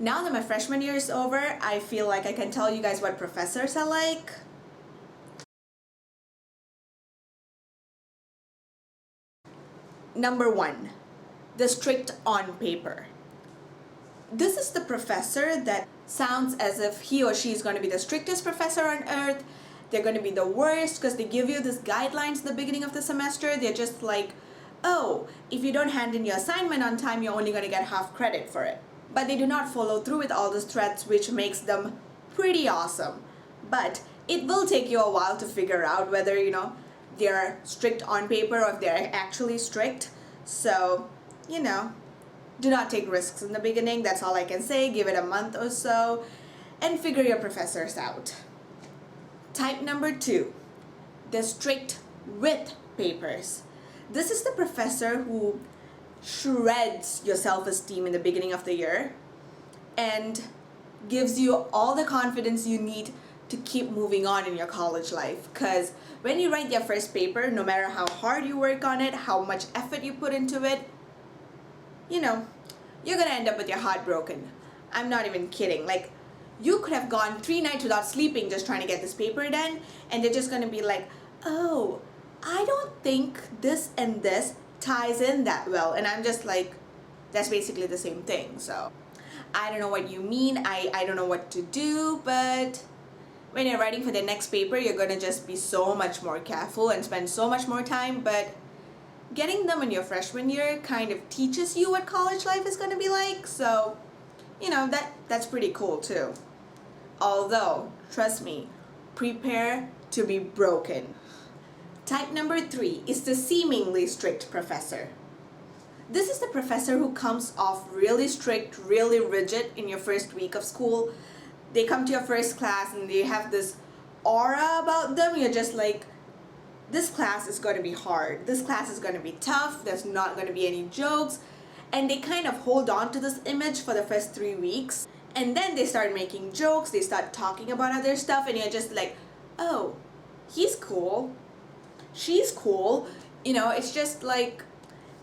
Now that my freshman year is over, I feel like I can tell you guys what professors are like. Number 1, the strict on paper. This is the professor that sounds as if he or she is going to be the strictest professor on earth. They're going to be the worst because they give you these guidelines at the beginning of the semester. They're just like, oh, if you don't hand in your assignment on time, you're only going to get half credit for it. But they do not follow through with all those threats, which makes them pretty awesome. But it will take you a while to figure out whether, they're strict on paper or if they're actually strict. So, do not take risks in the beginning. That's all I can say. Give it a month or so and figure your professors out. Type number 2, the strict with papers. This is the professor who shreds your self-esteem in the beginning of the year and gives you all the confidence you need to keep moving on in your college life. Because when you write your first paper, no matter how hard you work on it, how much effort you put into it, you're gonna end up with your heart broken. I'm not even kidding. Like, you could have gone 3 nights without sleeping just trying to get this paper done, and they're just gonna be like, oh, I don't think this and this ties in that well. And I'm just like, that's basically the same thing. So I don't know what you mean. I don't know what to do, but when you're writing for the next paper, you're gonna just be so much more careful and spend so much more time. But getting them in your freshman year kind of teaches you what college life is gonna be like. So, that's pretty cool too. Although, trust me, prepare to be broken. Type number 3 is the seemingly strict professor. This is the professor who comes off really strict, really rigid in your first week of school. They come to your first class and they have this aura about them. You're just like, this class is going to be hard. This class is going to be tough. There's not going to be any jokes. And they kind of hold on to this image for the first 3 weeks. And then they start making jokes. They start talking about other stuff. And you're just like, oh, he's cool. She's cool. It's just like,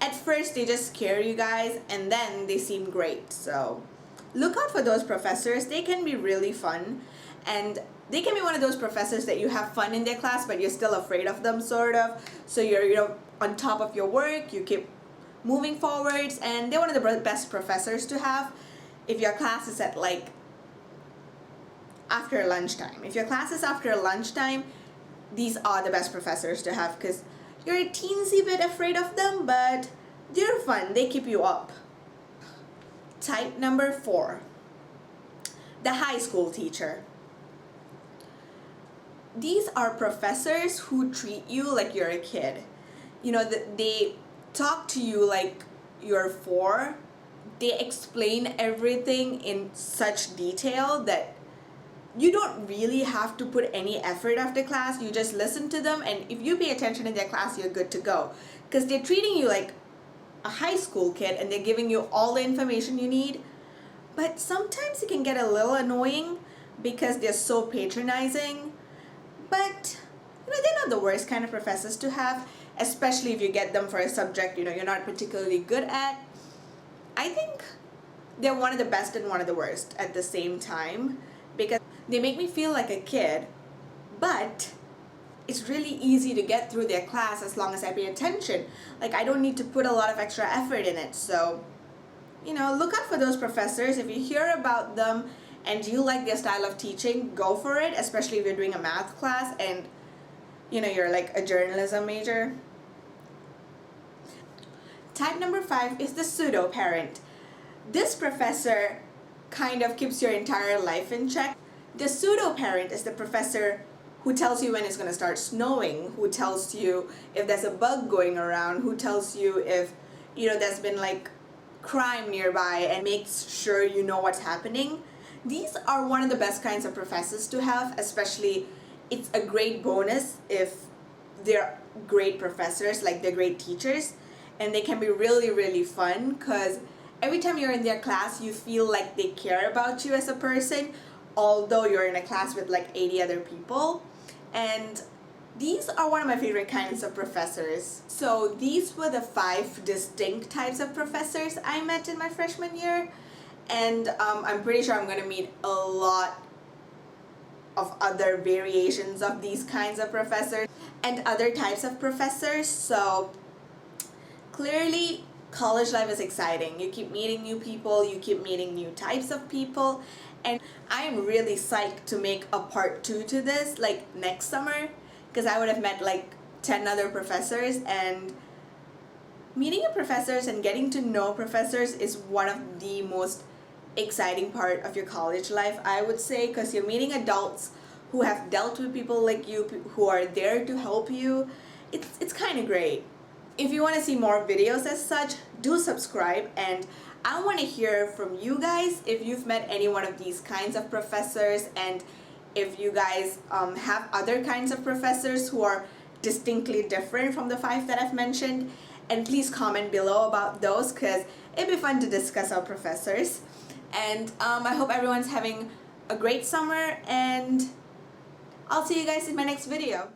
at first they just scare you guys. And then they seem great. So look out for those professors. They can be really fun. And they can be one of those professors that you have fun in their class, but you're still afraid of them, sort of. So you're, on top of your work, you keep moving forwards, and they're one of the best professors to have if your class is at after lunchtime. If your class is after lunchtime, these are the best professors to have because you're a teensy bit afraid of them, but they're fun. They keep you up. Type number 4, the high school teacher. These are professors who treat you like you're a kid. They talk to you like you're 4. They explain everything in such detail that you don't really have to put any effort after class. You just listen to them, and if you pay attention in their class, you're good to go. Because they're treating you like a high school kid and they're giving you all the information you need. But sometimes it can get a little annoying because they're so patronizing. But they're not the worst kind of professors to have, especially if you get them for a subject you're not particularly good at. I think they're one of the best and one of the worst at the same time because they make me feel like a kid, but it's really easy to get through their class as long as I pay attention. Like, I don't need to put a lot of extra effort in it. So, look out for those professors. If you hear about them and you like their style of teaching, go for it, especially if you're doing a math class and you're like a journalism major. Type number 5 is the pseudoparent. This professor kind of keeps your entire life in check. The pseudoparent is the professor who tells you when it's going to start snowing, who tells you if there's a bug going around, who tells you if there's been crime nearby and makes sure you know what's happening. These are one of the best kinds of professors to have, especially it's a great bonus if they're great professors, like they're great teachers, and they can be really, really fun because every time you're in their class, you feel like they care about you as a person, although you're in a class with 80 other people. And these are one of my favorite kinds of professors. So these were the 5 distinct types of professors I met in my freshman year. and I'm pretty sure I'm going to meet a lot of other variations of these kinds of professors and other types of professors. So clearly college life is exciting. You keep meeting new people, you keep meeting new types of people, and I'm really psyched to make a part 2 to this, like next summer, because I would have met like 10 other professors, and meeting professors and getting to know professors is one of the most exciting part of your college life, I would say, because you're meeting adults who have dealt with people like you, who are there to help you. It's kind of great. If you want to see more videos as such, do subscribe, and I want to hear from you guys if you've met any one of these kinds of professors, and if you guys have other kinds of professors who are distinctly different from the 5 that I've mentioned. And please comment below about those, because it'd be fun to discuss our professors. And I hope everyone's having a great summer, and I'll see you guys in my next video.